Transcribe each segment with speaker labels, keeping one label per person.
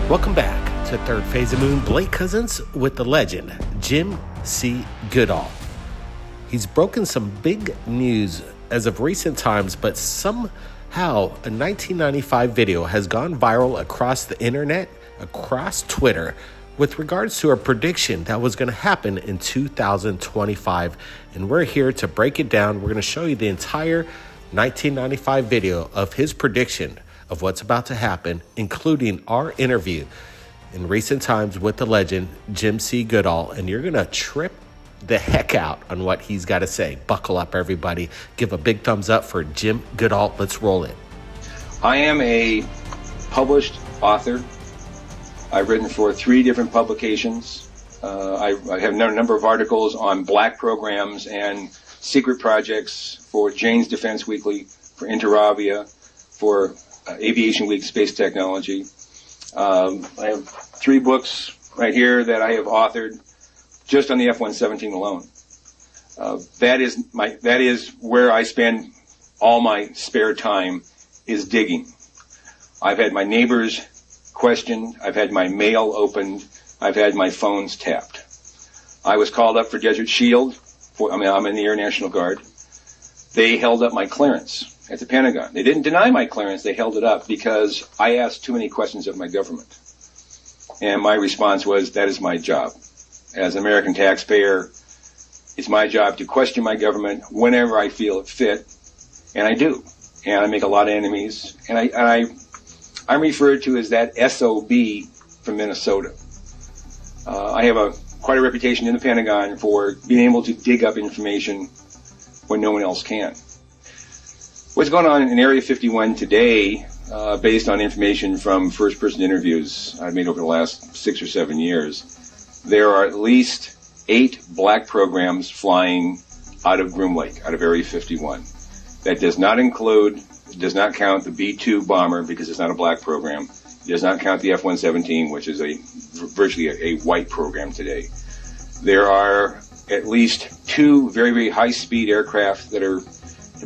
Speaker 1: Welcome back to Third Phase of Moon. Blake Cousins with the legend, Jim C. Goodall. He's broken some big news as of recent times, but somehow a 1995 video has gone viral across the internet, across Twitter, with regards to a prediction that was going to happen in 2025. And we're here to break it down. We're going to show you the entire 1995 video of his prediction of what's about to happen, including our interview in recent times with the legend, Jim C. Goodall. And you're going to trip the heck out on what he's got to say. Buckle up, everybody. Give a big thumbs up for Jim Goodall. Let's roll it.
Speaker 2: I am a published author. I've written for 3 different publications. I have a number of articles on black programs and secret projects for Jane's Defense Weekly, for Interavia, for Aviation Week Space Technology. I have 3 books right here that I have authored just on the F-117 alone. That is where I spend all my spare time, is digging. I've had my neighbors questioned. I've had my mail opened. I've had my phones tapped. I was called up for Desert Shield. I'm in the Air National Guard. They held up my clearance at the Pentagon. They didn't deny my clearance. They held it up because I asked too many questions of my government. And my response was, that is my job. As an American taxpayer, it's my job to question my government whenever I feel it fit. And I do. And I make a lot of enemies. And I'm referred to as that SOB from Minnesota. I have quite a reputation in the Pentagon for being able to dig up information when no one else can. What's going on in Area 51 today, based on information from first-person interviews I've made over the last 6 or 7 years, there are at least 8 black programs flying out of Groom Lake, out of Area 51. That does not count the B-2 bomber because it's not a black program. It does not count the F-117, which is virtually a white program today. There are at least 2 very, very high-speed aircraft that have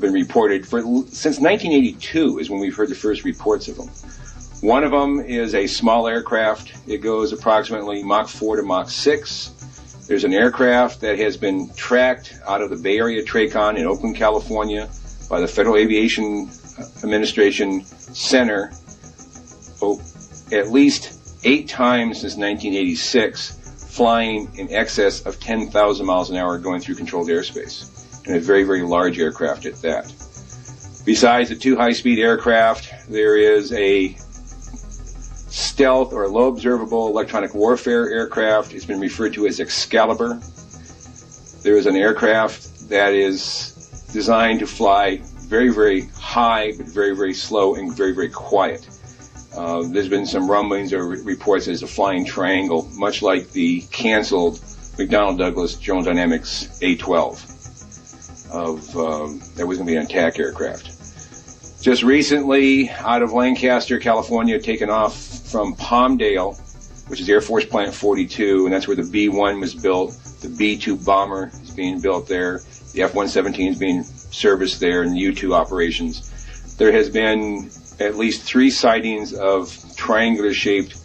Speaker 2: been reported since 1982 is when we've heard the first reports of them. One of them is a small aircraft. It goes approximately Mach 4 to Mach 6. There's an aircraft that has been tracked out of the Bay Area TRACON in Oakland, California by the Federal Aviation Administration Center at least 8 times since 1986, flying in excess of 10,000 miles an hour going through controlled airspace. And a very, very large aircraft at that. Besides the 2 high-speed aircraft, there is a stealth or low observable electronic warfare aircraft. It's been referred to as Excalibur. There is an aircraft that is designed to fly very, very high, but very, very slow and very, very quiet. There's been some rumblings or reports as a flying triangle, much like the canceled McDonnell Douglas General Dynamics A-12. That was going to be an attack aircraft. Just recently, out of Lancaster, California, taken off from Palmdale, which is Air Force Plant 42, and that's where the B-1 was built. The B-2 bomber is being built there. The F-117 is being serviced there in U-2 operations. There has been at least 3 sightings of triangular-shaped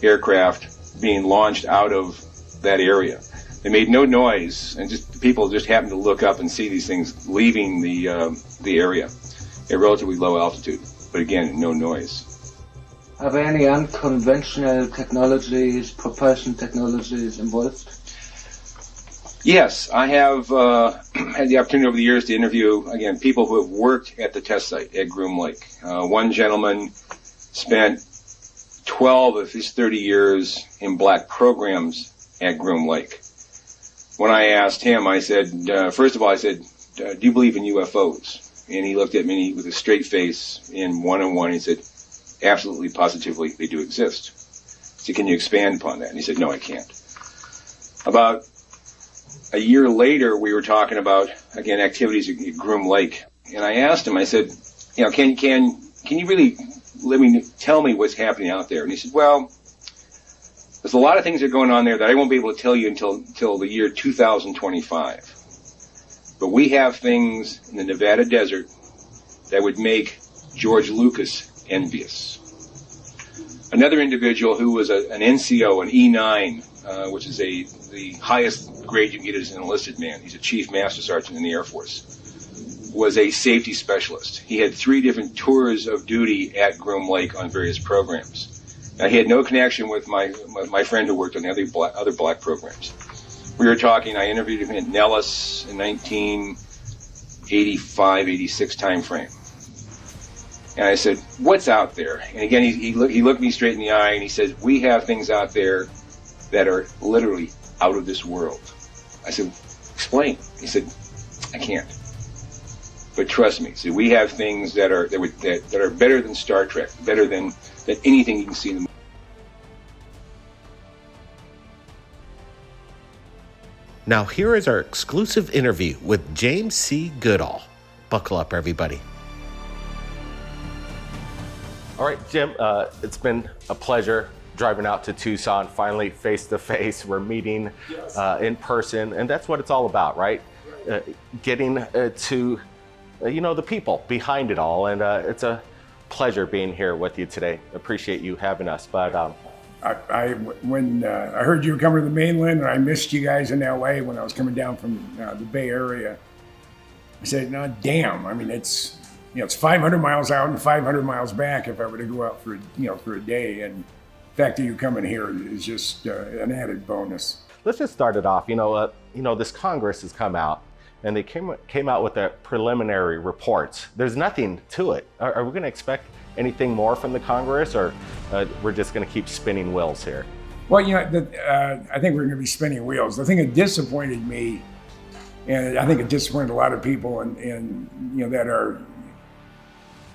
Speaker 2: aircraft being launched out of that area. They made no noise, and people just happened to look up and see these things leaving the area at relatively low altitude. But again, no noise.
Speaker 3: Are there any unconventional technologies, propulsion technologies involved?
Speaker 2: Yes, I have had the opportunity over the years to interview, again, people who have worked at the test site at Groom Lake. One gentleman spent 12 of his 30 years in black programs at Groom Lake. When I asked him, I said, first of all, do you believe in UFOs? And he looked at me with a straight face in one-on-one. He said, absolutely, positively, they do exist. I said, can you expand upon that? And he said, no, I can't. About a year later, we were talking about, again, activities at Groom Lake. And I asked him, I said, can you really tell me what's happening out there? And he said, well, there's a lot of things that are going on there that I won't be able to tell you until the year 2025. But we have things in the Nevada desert that would make George Lucas envious. Another individual who was an NCO, an E9, which is the highest grade you can get as an enlisted man. He's a chief master sergeant in the Air Force. Was a safety specialist. He had 3 different tours of duty at Groom Lake on various programs. Now, he had no connection with my friend who worked on the other black programs. We were talking. I interviewed him in Nellis in 1985, 86 timeframe. And I said, "What's out there?" And again, he looked me straight in the eye and he said, "We have things out there that are literally out of this world." I said, "Explain." He said, "I can't. But trust me. See, we have things that are better than Star Trek, better than anything you can see in the movie."
Speaker 1: Now here is our exclusive interview with James C. Goodall. Buckle up, everybody. All right, Jim, it's been a pleasure driving out to Tucson, finally face-to-face. We're meeting in person, and that's what it's all about, right? Getting to, the people behind it all, and it's a pleasure being here with you today. Appreciate you having us, but...
Speaker 4: When I heard you were coming to the mainland, and I missed you guys in LA when I was coming down from the Bay Area, I said, "No, damn! I mean, it's 500 miles out and 500 miles back if I were to go out for a day, and the fact that you're coming here is just an added bonus."
Speaker 1: Let's just start it off. This Congress has come out, and they came out with their preliminary reports. There's nothing to it. Are we going to expect anything more from the Congress, or we're just going to keep spinning wheels here?
Speaker 4: Well, I think we're going to be spinning wheels. The thing that disappointed me, and I think it disappointed a lot of people, and that are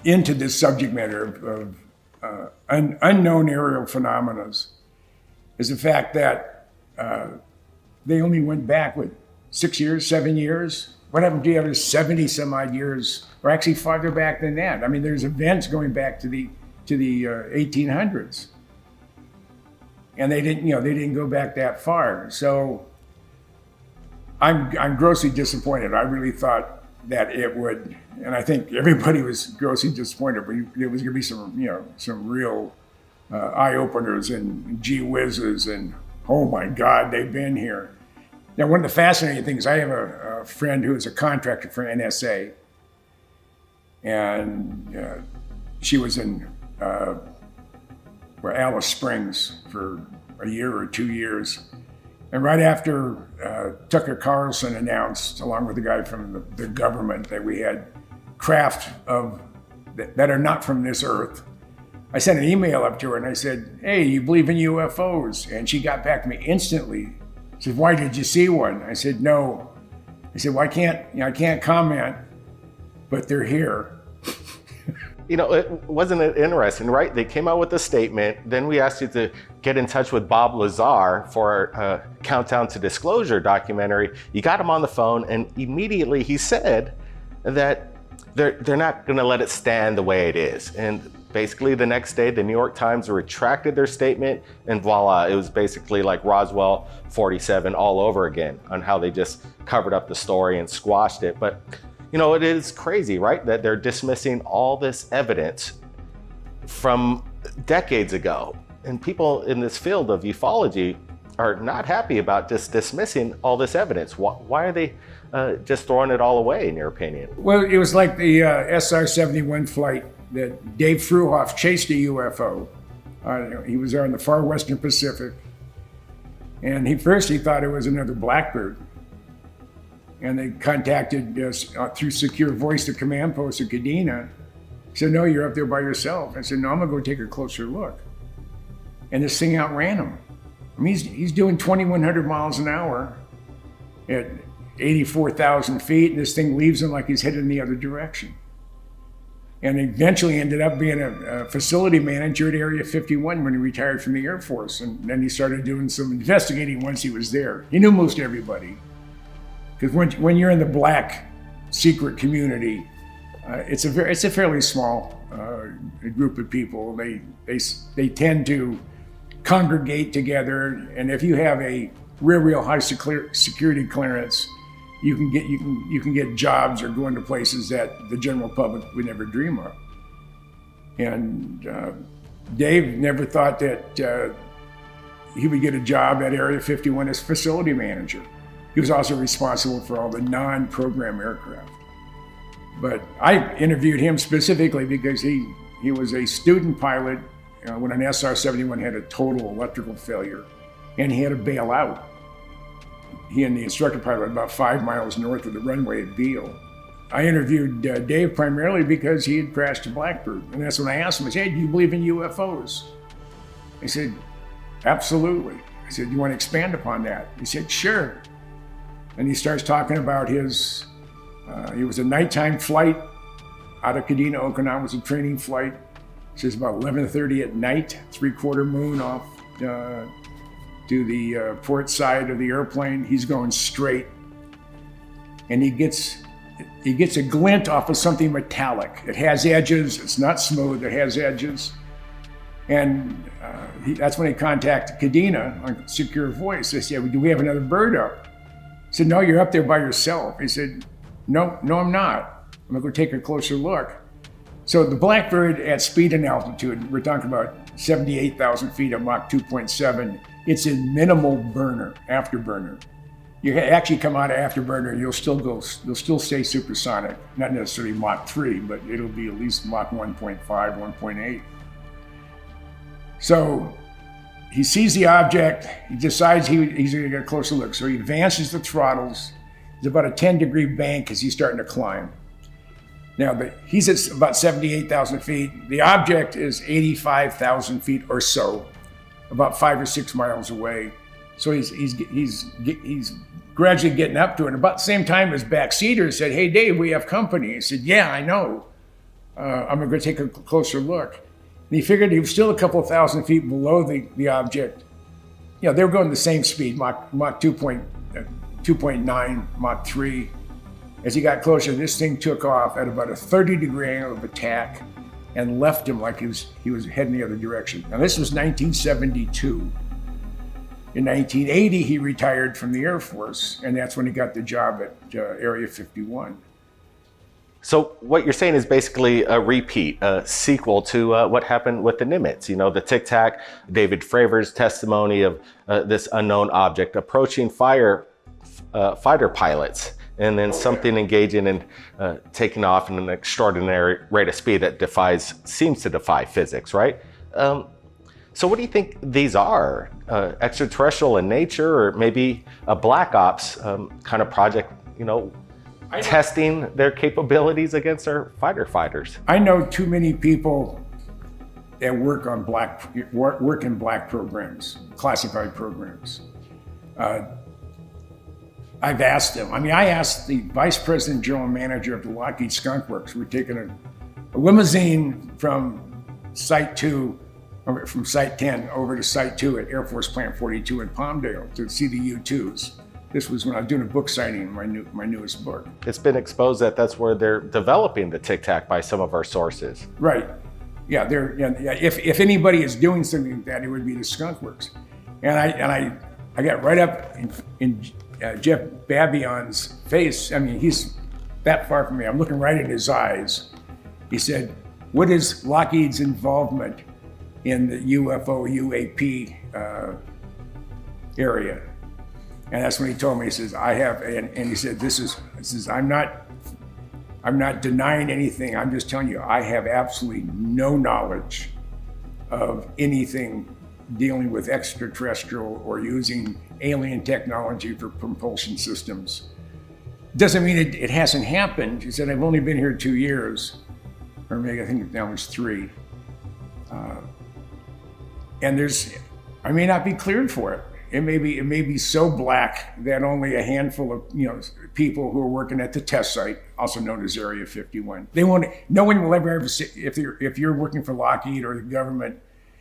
Speaker 4: into this subject matter of unknown aerial phenomena, is the fact that they only went back with 6 years, 7 years. What happened to the other 70 some odd years, or actually farther back than that? I mean, there's events going back to the 1800s, and they didn't go back that far. So I'm grossly disappointed. I really thought that it would, and I think everybody was grossly disappointed. But there was going to be some real eye openers and gee whizzes and oh my God, they've been here. Now, one of the fascinating things, I have a friend who is a contractor for NSA, and she was in Alice Springs for a year or 2 years. And right after Tucker Carlson announced, along with the guy from the government, that we had craft that are not from this earth, I sent an email up to her and I said, "Hey, you believe in UFOs?" And she got back to me instantly. She said, "Why, did you see one?" I said, "No." I said, "Well, I can't comment, but they're here."
Speaker 1: Wasn't it interesting, right? They came out with a statement. Then we asked you to get in touch with Bob Lazar for our Countdown to Disclosure documentary. You got him on the phone, and immediately he said that they're not going to let it stand the way it is. And basically the next day, the New York Times retracted their statement, and voila, it was basically like Roswell 47 all over again on how they just covered up the story and squashed it. But it is crazy, right? That they're dismissing all this evidence from decades ago. And people in this field of ufology are not happy about just dismissing all this evidence. Why are they just throwing it all away, in your opinion?
Speaker 4: Well, it was like the SR-71 flight that Dave Fruhoff chased a UFO. He was there in the far western Pacific. And he thought it was another Blackbird. And they contacted us through secure voice, the command post at Kadena. He said, "No, you're up there by yourself." I said, "No, I'm gonna go take a closer look." And this thing outran him. I mean, he's doing 2,100 miles an hour at 84,000 feet, and this thing leaves him like he's headed in the other direction. And eventually ended up being a facility manager at Area 51 when he retired from the Air Force. And then he started doing some investigating once he was there. He knew most everybody. Because when you're in the black secret community, it's a fairly small group of people. They tend to congregate together, and if you have a real high security clearance, you can get jobs or go into places that the general public would never dream of. And Dave never thought that he would get a job at Area 51 as facility manager. He was also responsible for all the non-program aircraft. But I interviewed him specifically because he was a student pilot when an SR-71 had a total electrical failure, and he had to bail out. He and the instructor pilot about 5 miles north of the runway at Beale. I interviewed Dave primarily because he had crashed a Blackbird. And that's when I asked him, I said, hey, do you believe in UFOs? He said, absolutely. I said, you want to expand upon that? He said, sure. And he starts talking about his, it was a nighttime flight out of Kadena, Okinawa. It was a training flight. He says about 11:30 at night, 3/4 moon off to the port side of the airplane. He's going straight. And he gets a glint off of something metallic. It has edges, it's not smooth, it has edges. And that's when he contacted Kadena on secure voice. They said, do we have another bird up? He said, no, you're up there by yourself. He said, no, I'm not. I'm gonna go take a closer look. So the Blackbird at speed and altitude, we're talking about 78,000 feet at Mach 2.7, it's in minimal afterburner. You actually come out of afterburner, you'll still stay supersonic. Not necessarily Mach 3, but it'll be at least Mach 1.5, 1.8. So he sees the object, he decides he's gonna get a closer look. So he advances the throttles. It's about a 10-degree bank as he's starting to climb. Now, he's at about 78,000 feet. The object is 85,000 feet or so, about 5 or 6 miles away. So he's gradually getting up to it. And about the same time, his backseater said, hey, Dave, we have company. He said, yeah, I know. I'm going to take a closer look. And he figured he was still a couple of thousand feet below the object. You know, they were going the same speed, Mach 2.9, Mach 3. As he got closer, this thing took off at about a 30-degree angle of attack and left him like he was heading the other direction. Now, this was 1972. In 1980, he retired from the Air Force, and that's when he got the job at Area 51.
Speaker 1: So what you're saying is basically a repeat, a sequel to what happened with the Nimitz. You know, the Tic Tac, David Fravor's testimony of this unknown object approaching fighter pilots, and then something engaging and taking off in an extraordinary rate of speed that seems to defy physics, right? So what do you think these are? Extraterrestrial in nature, or maybe a black ops kind of project, you know, testing their capabilities against our fighter fighters?
Speaker 4: I know too many people that work in black programs, classified programs. I've asked them. I mean, I asked the vice president general manager of the Lockheed Skunk Works. We're taking a limousine from Site 2, or from Site 10 over to Site 2 at Air Force Plant 42 in Palmdale to see the U-2s. This was when I was doing a book signing in my newest book.
Speaker 1: It's been exposed that that's where they're developing the Tic Tac by some of our sources.
Speaker 4: Right. Yeah. If anybody is doing something like that, it would be the Skunk Works. And I got right up in Jeff Babion's face. I mean, he's that far from me. I'm looking right in his eyes. He said, "What is Lockheed's involvement in the UFO UAP area?" And that's when he told me. He says, "I have," and he said, "This is I'm not denying anything. I'm just telling you, I have absolutely no knowledge of anything dealing with extraterrestrial or using alien technology for propulsion systems. Doesn't mean it hasn't happened." He said, "I've only been here 2 years, or maybe I think now it's 3. And I may not be cleared for it. It may be so black that only a handful of people who are working at the test site, also known as Area 51, no one will ever say, if you're working for Lockheed or the government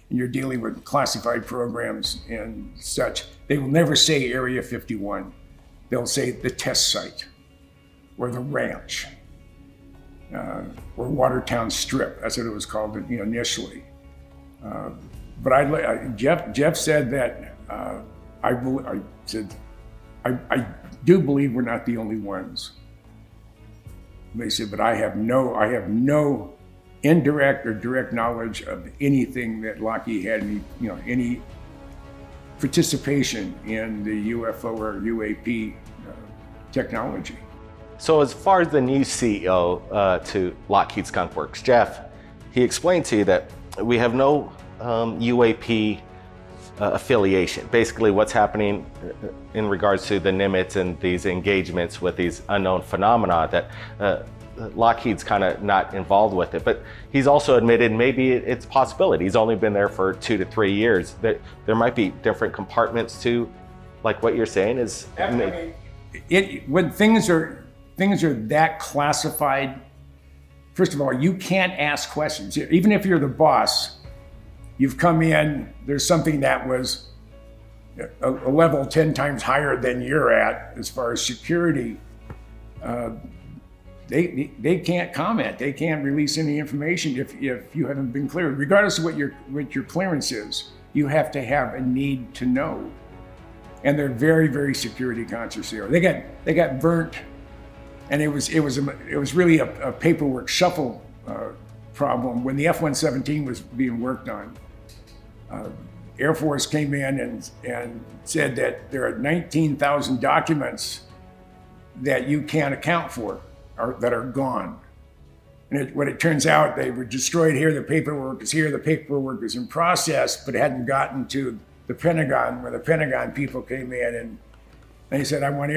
Speaker 4: and you're dealing with classified programs and such, they will never say Area 51. They'll say the test site or the ranch or Watertown Strip. That's what it was called initially. But Jeff said that I do believe we're not the only ones. They said, but I have no indirect or direct knowledge of anything that Lockheed had any participation in the UFO or UAP technology.
Speaker 1: So as far as the new CEO to Lockheed Skunk Works, Jeff, he explained to you that we have no UAP affiliation. Basically what's happening in regards to the Nimitz and these engagements with these unknown phenomena, that Lockheed's kind of not involved with it. But he's also admitted maybe it's a possibility. He's only been there for 2 to 3 years. That there might be different compartments to, like what you're saying is.
Speaker 4: When things are that classified, first of all, you can't ask questions. Even if you're the boss, you've come in, there's something that was a level 10 times higher than you're at as far as security. They can't comment. They can't release any information if you haven't been cleared. Regardless of what your clearance is, you have to have a need to know. And they're very, very security conscious here. They got burnt, and it was really a paperwork shuffle problem when the F-117 was being worked on. Air Force came in and said that there are 19,000 documents that you can't account for, that are gone. And when it turns out they were destroyed here, the paperwork is here, the paperwork is in process, but it hadn't gotten to the Pentagon, where the Pentagon people came in and they said, I want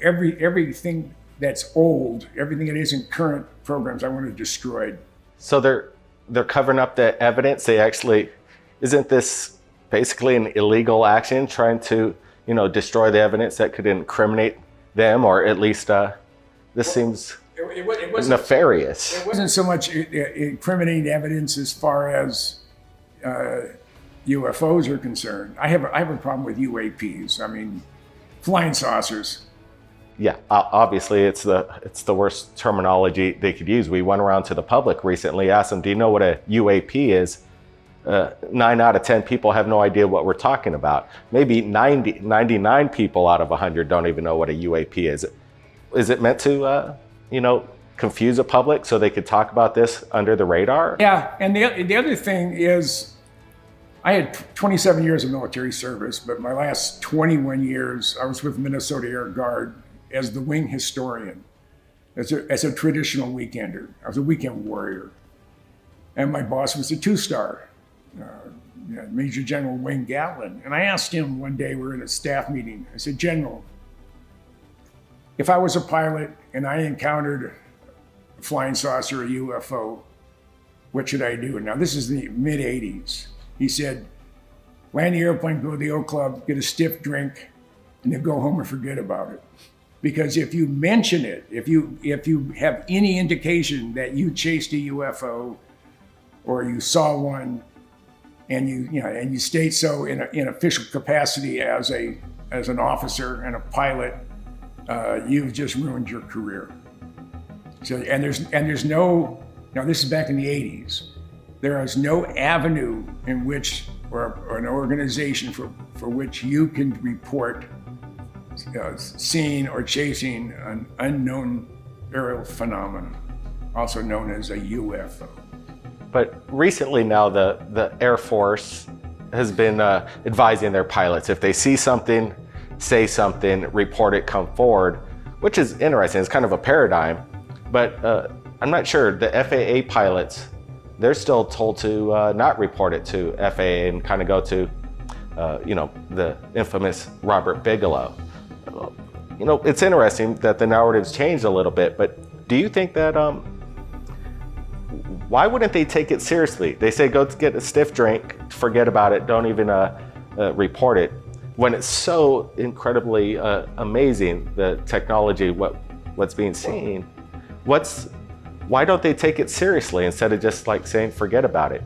Speaker 4: everything that's old, everything that isn't current programs, I want it destroyed.
Speaker 1: So they're covering up the evidence. They actually, isn't this basically an illegal action, trying to destroy the evidence that could incriminate them, or at least this seems nefarious.
Speaker 4: It wasn't so much incriminating evidence as far as UFOs are concerned. I have a problem with UAPs. I mean, flying saucers.
Speaker 1: Yeah, obviously it's the worst terminology they could use. We went around to the public recently, asked them, do you know what a UAP is? 9 out of 10 people have no idea what we're talking about. Maybe 99 people out of 100 don't even know what a UAP is. Is it meant to, confuse the public so they could talk about this under the radar?
Speaker 4: Yeah, and the other thing is, I had 27 years of military service, but my last 21 years, I was with Minnesota Air Guard as the wing historian, as a traditional weekender. I was a weekend warrior. And my boss was a 2-star, Major General Wayne Gatlin. And I asked him one day, we were in a staff meeting, I said, General, if I was a pilot and I encountered a flying saucer, a UFO, what should I do? Now, this is the mid-'80s. He said, land the airplane, go to the O Club, get a stiff drink, and then go home and forget about it. Because if you mention it, if you have any indication that you chased a UFO or you saw one, and you state so in official capacity as an officer and a pilot, you've just ruined your career. So there's no, now this is back in the 80s. There is no avenue in which, or an organization for which you can report seeing or chasing an unknown aerial phenomenon, also known as a UFO.
Speaker 1: But recently now the Air Force has been advising their pilots, if they see something, say something, report it, come forward, which is interesting. It's kind of a paradigm, but I'm not sure. The FAA pilots, they're still told to not report it to FAA and kind of go to, the infamous Robert Bigelow. It's interesting that the narrative's changed a little bit, but do you think that, why wouldn't they take it seriously? They say, go get a stiff drink, forget about it, don't even report it. When it's so incredibly amazing, the technology, what's being seen, why don't they take it seriously instead of just like saying, forget about it?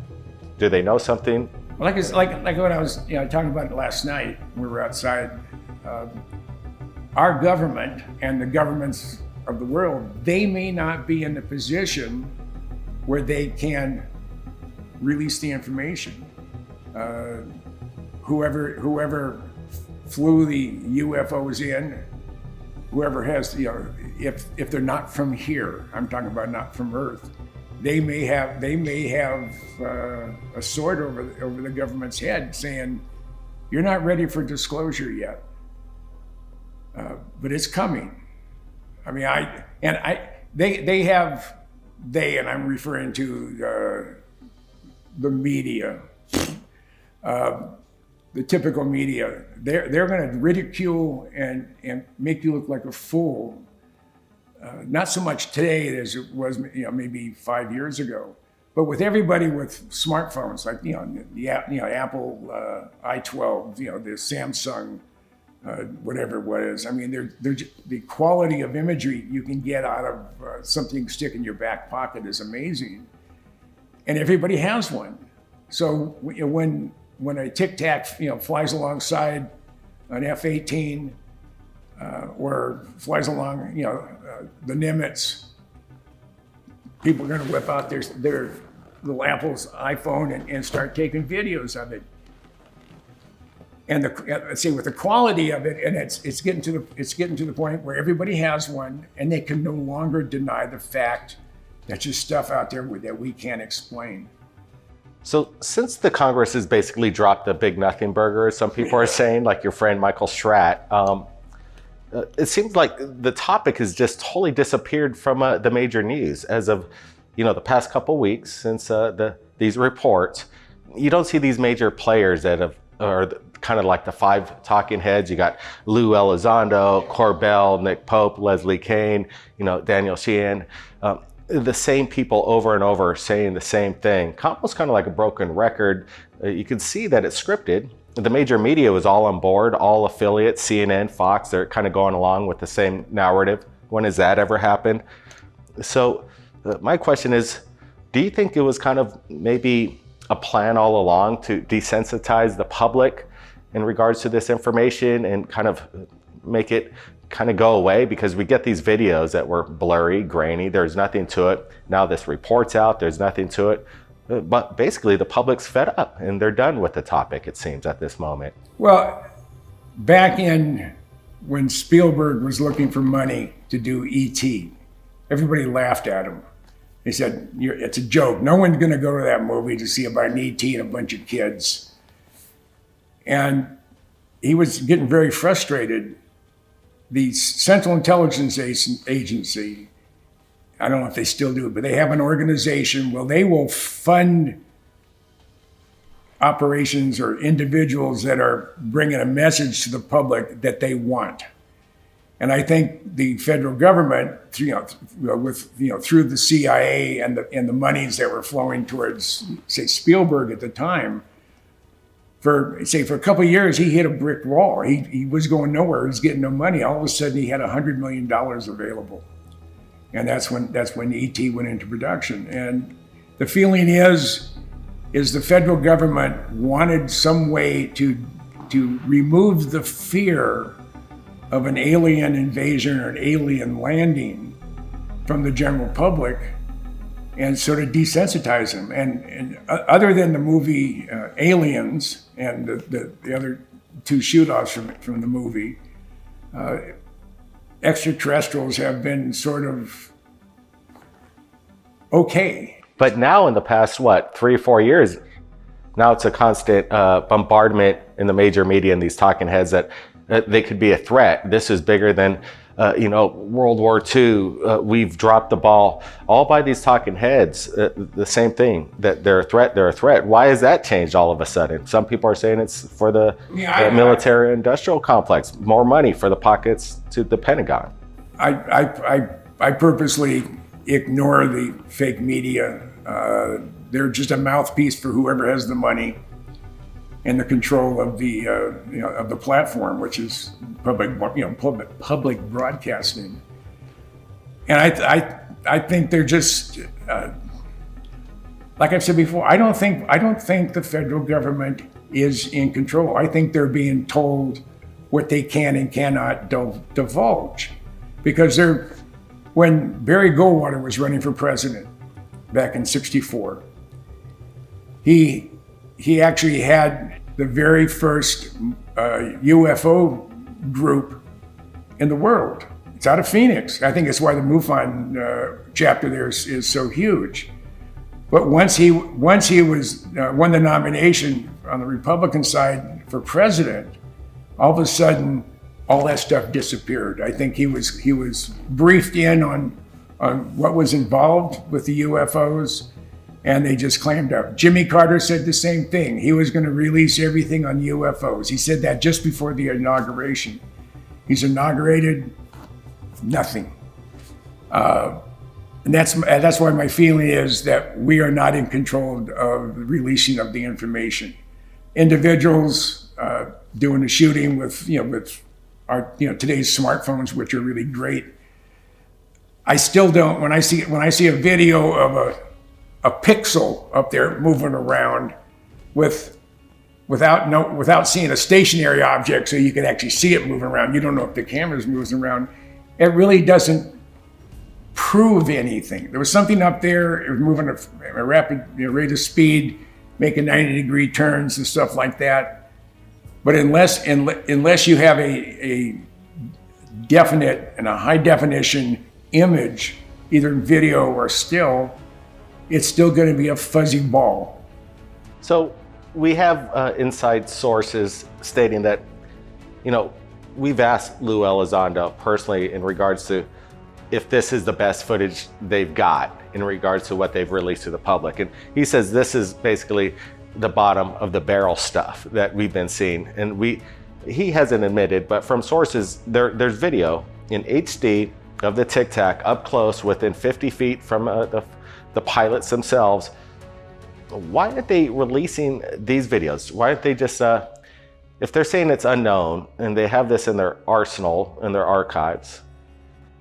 Speaker 1: Do they know something?
Speaker 4: Like what I was talking about last night, we were outside. Our government and the governments of the world, they may not be in the position where they can release the information. Whoever flew the UFOs in, whoever has, if they're not from here, I'm talking about not from Earth, they may have a sword over the government's head saying, you're not ready for disclosure yet, but it's coming. I mean, and I'm referring to the media, the typical media. They're going to ridicule and make you look like a fool. Not so much today as it was, maybe 5 years ago, but with everybody with smartphones, like the Apple i12, the Samsung, whatever it was. I mean, the quality of imagery you can get out of something stick in your back pocket is amazing, and everybody has one. So when a Tic Tac flies alongside an F-18 or flies along the Nimitz, people are going to whip out their little Apple's iPhone and start taking videos of it. And let's say with the quality of it, and it's getting to the point where everybody has one, and they can no longer deny the fact that there's stuff out there that we can't explain.
Speaker 1: So since the Congress has basically dropped the big nothing burger, as some people are saying, like your friend Michael Stratt, it seems like the topic has just totally disappeared from the major news as of the past couple weeks since these reports. You don't see these major players that are kind of like the five talking heads. You got Lou Elizondo, Corbell, Nick Pope, Leslie Kean, Daniel Sheehan. The same people over and over saying the same thing, almost kind of like a broken record. You can see that it's scripted. The major media was all on board, all affiliates, CNN, Fox, they're kind of going along with the same narrative. When has that ever happened? So my question is, do you think it was kind of maybe a plan all along to desensitize the public in regards to this information and kind of make it kind of go away? Because we get these videos that were blurry, grainy, there's nothing to it. Now this report's out, there's nothing to it. But basically the public's fed up and they're done with the topic, it seems, at this moment.
Speaker 4: Well, back in when Spielberg was looking for money to do E.T., everybody laughed at him. They said, it's a joke. No one's going to go to that movie to see about an E.T. and a bunch of kids. And he was getting very frustrated. The Central Intelligence Agency, I don't know if they still do it, but they have an organization where they will fund operations or individuals that are bringing a message to the public that they want. And I think the federal government, through the CIA and the monies that were flowing towards, say, Spielberg at the time, for a couple of years, he hit a brick wall. He was going nowhere. He was getting no money. All of a sudden, he had $100 million available. And that's when E.T. went into production. And the feeling is the federal government wanted some way to remove the fear of an alien invasion or an alien landing from the general public and sort of desensitize them. And other than the movie Aliens and the other two shoot-offs from the movie, extraterrestrials have been sort of okay.
Speaker 1: But now in the past, 3 or 4 years, now it's a constant bombardment in the major media and these talking heads that they could be a threat. This is bigger than, World War II. We've dropped the ball. All by these talking heads, the same thing, that they're a threat. Why has that changed all of a sudden? Some people are saying it's for the military industrial complex, more money for the pockets to the Pentagon.
Speaker 4: I purposely ignore the fake media. They're just a mouthpiece for whoever has the money and the control of the of the platform, which is public broadcasting. And I think they're just like I've said before. I don't think the federal government is in control. I think they're being told what they can and cannot divulge, because when Barry Goldwater was running for president back in '64, he actually had the very first UFO group in the world. It's out of Phoenix. I think it's why the MUFON chapter there is so huge. But once he was won the nomination on the Republican side for president, all of a sudden, all that stuff disappeared. I think he was briefed in on what was involved with the UFOs, and they just clammed up. Jimmy Carter said the same thing. He was going to release everything on UFOs. He said that just before the inauguration. He's inaugurated nothing. And that's why my feeling is that we are not in control of the releasing of the information. Individuals doing the shooting with our today's smartphones, which are really great. I still don't. When I see a video of a pixel up there moving around without seeing a stationary object, so you can actually see it moving around. You don't know if the camera's moving around. It really doesn't prove anything. There was something up there. It was moving at a rapid rate of speed, making 90-degree turns and stuff like that. But unless you have a definite and a high definition image, either in video or still, it's still going to be a fuzzy ball.
Speaker 1: So we have inside sources stating that, we've asked Lou Elizondo personally in regards to if this is the best footage they've got in regards to what they've released to the public. And he says this is basically the bottom of the barrel stuff that we've been seeing. And he hasn't admitted, but from sources, there's video in HD of the Tic Tac up close within 50 feet from the pilots themselves. Why aren't they releasing these videos? Why aren't they just, if they're saying it's unknown and they have this in their arsenal, in their archives,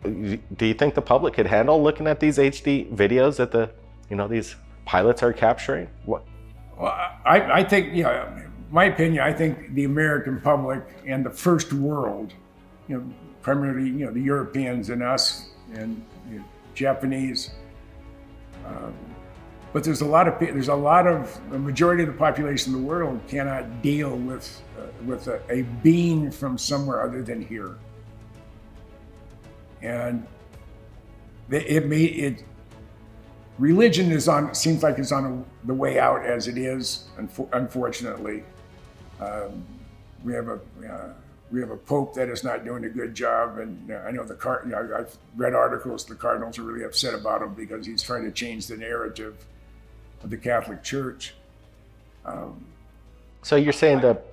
Speaker 1: do you think the public could handle looking at these HD videos that these pilots are capturing? What?
Speaker 4: Well, I think, my opinion, I think the American public and the first world, primarily, the Europeans and us and Japanese, but there's a lot of the majority of the population of the world cannot deal with a being from somewhere other than here. And religion seems like it's on the way out as it is. Unfortunately, we have a pope that is not doing a good job, and I know I've read articles. The cardinals are really upset about him because he's trying to change the narrative of the Catholic Church.
Speaker 1: So you're saying that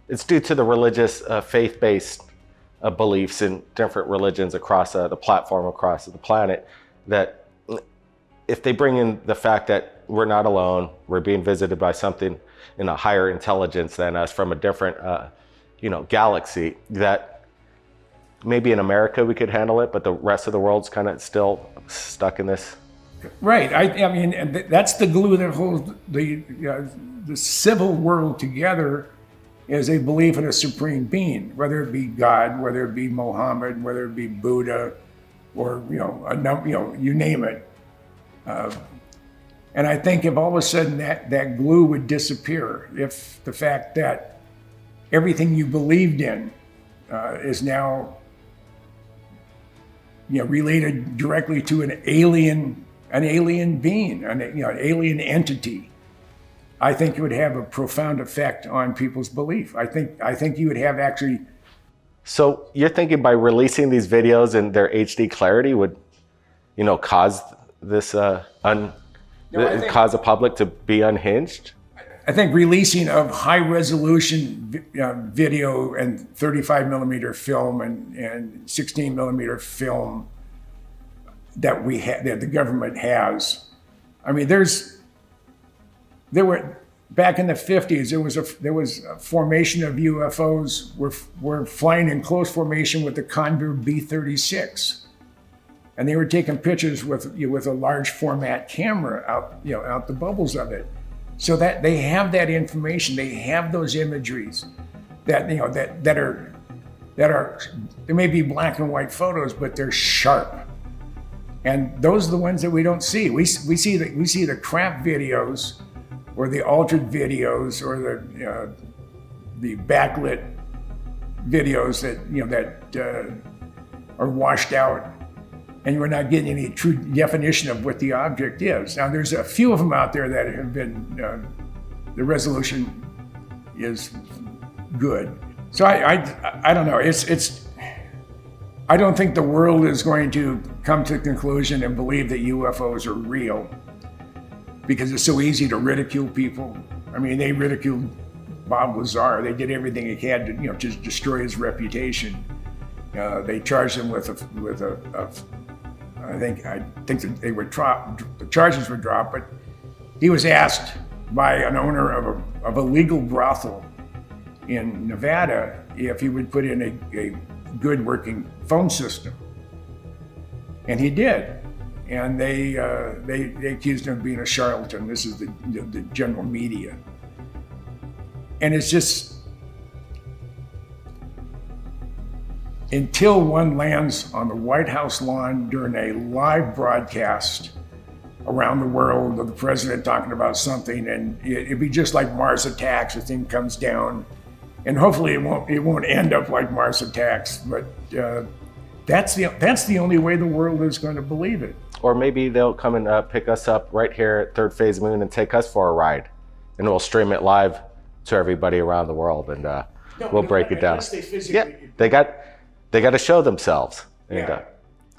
Speaker 1: it's due to the religious, faith-based beliefs in different religions across the platform, across the planet, that if they bring in the fact that we're not alone, we're being visited by something in a higher intelligence than us from a different, galaxy, that maybe in America we could handle it, but the rest of the world's kind of still stuck in this.
Speaker 4: Right. I mean, that's the glue that holds the civil world together, is a belief in a supreme being, whether it be God, whether it be Muhammad, whether it be Buddha, or you name it. And I think if all of a sudden that glue would disappear, if the fact that everything you believed in is now related directly to an alien being, an alien entity, I think it would have a profound effect on people's belief. I think you would have actually.
Speaker 1: So you're thinking by releasing these videos and their HD clarity would, cause this cause the public to be unhinged?
Speaker 4: I think releasing of high resolution video and 35 millimeter film and 16 millimeter film that that the government has. I mean, there were back in the 50s. There was a formation of UFOs were flying in close formation with the Convair B-36, and they were taking pictures with a large format camera out the bubbles of it, so that they have that information. They have those imageries that that are they may be black and white photos, but they're sharp. And those are the ones that we don't see. We see the crap videos, or the altered videos, or the backlit videos that are washed out. and we're not getting any true definition of what the object is. Now, there's a few of them out there that have been, the resolution is good. So I don't know. I don't think the world is going to come to a conclusion and believe that UFOs are real, because it's so easy to ridicule people. I mean, they ridiculed Bob Lazar. They did everything they can to, to destroy his reputation. They charged him with I think that they were the charges were dropped, but he was asked by an owner of a legal brothel in Nevada if he would put in a good working phone system, and he did. And they accused him of being a charlatan. This is the general media, and it's just, until one lands on the White House lawn during a live broadcast around the world of the president talking about something, and it'd be just like Mars attacks. The thing comes down, and hopefully it won't end up like Mars attacks. But that's the only way the world is going to believe it.
Speaker 1: Or maybe they'll come and pick us up right here at Third Phase Moon and take us for a ride, and we'll stream it live to everybody around the world, and we'll break it down. Yeah, they got to show themselves, and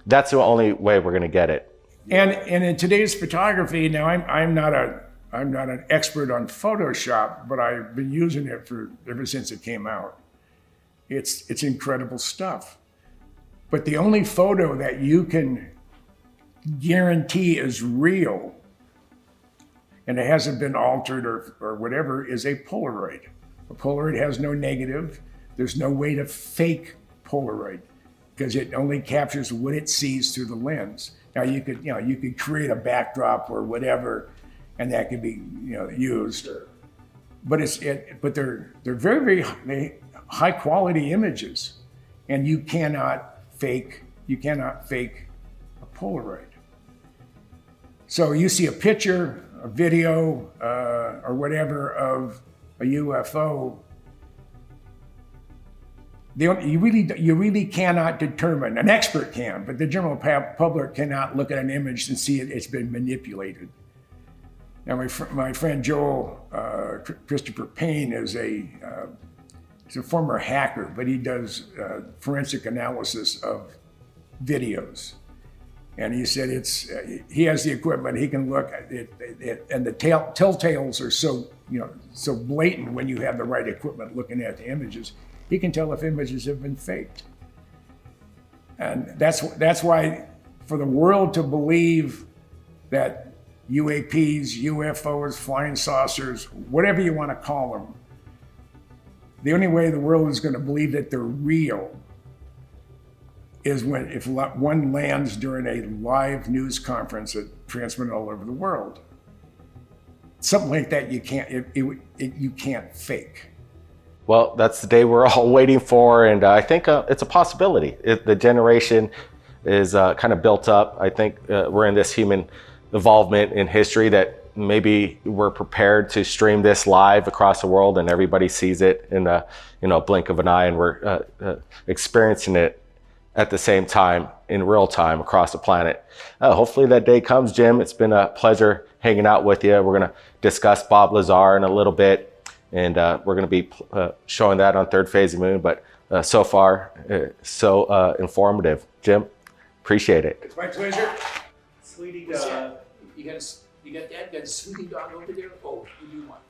Speaker 1: that's the only way we're going to get it.
Speaker 4: And in today's photography, now I'm not an expert on Photoshop, but I've been using it ever since it came out. It's incredible stuff. But the only photo that you can guarantee is real, and it hasn't been altered or whatever, is a Polaroid. A Polaroid has no negative. There's no way to fake Polaroid, because it only captures what it sees through the lens. Now you could create a backdrop or whatever, and that could be used. But they're very, very high quality images, and you cannot fake a Polaroid. So you see a picture, a video, or whatever of a UFO, you really cannot determine. An expert can, but the general public cannot look at an image and see it's been manipulated. Now, my friend Joel Christopher Payne is he's a former hacker, but he does forensic analysis of videos. And he said he has the equipment, he can look at it, and the telltales are so blatant when you have the right equipment looking at the images. He can tell if images have been faked. And that's why, for the world to believe that UAPs, UFOs, flying saucers, whatever you want to call them, the only way the world is going to believe that they're real is if one lands during a live news conference that transmitted all over the world. Something like that you can't fake.
Speaker 1: Well, that's the day we're all waiting for, and I think it's a possibility. The generation is kind of built up. I think we're in this human evolvement in history that maybe we're prepared to stream this live across the world, and everybody sees it in a blink of an eye, and we're experiencing it at the same time, in real time, across the planet. Hopefully that day comes, Jim. It's been a pleasure hanging out with you. We're going to discuss Bob Lazar in a little bit, and we're going to be showing that on Third Phase of Moon. But so far, so informative. Jim, appreciate it.
Speaker 4: It's my pleasure. Sweetie dog. You got that? Got a sweetie dog over there? Oh, who do you want?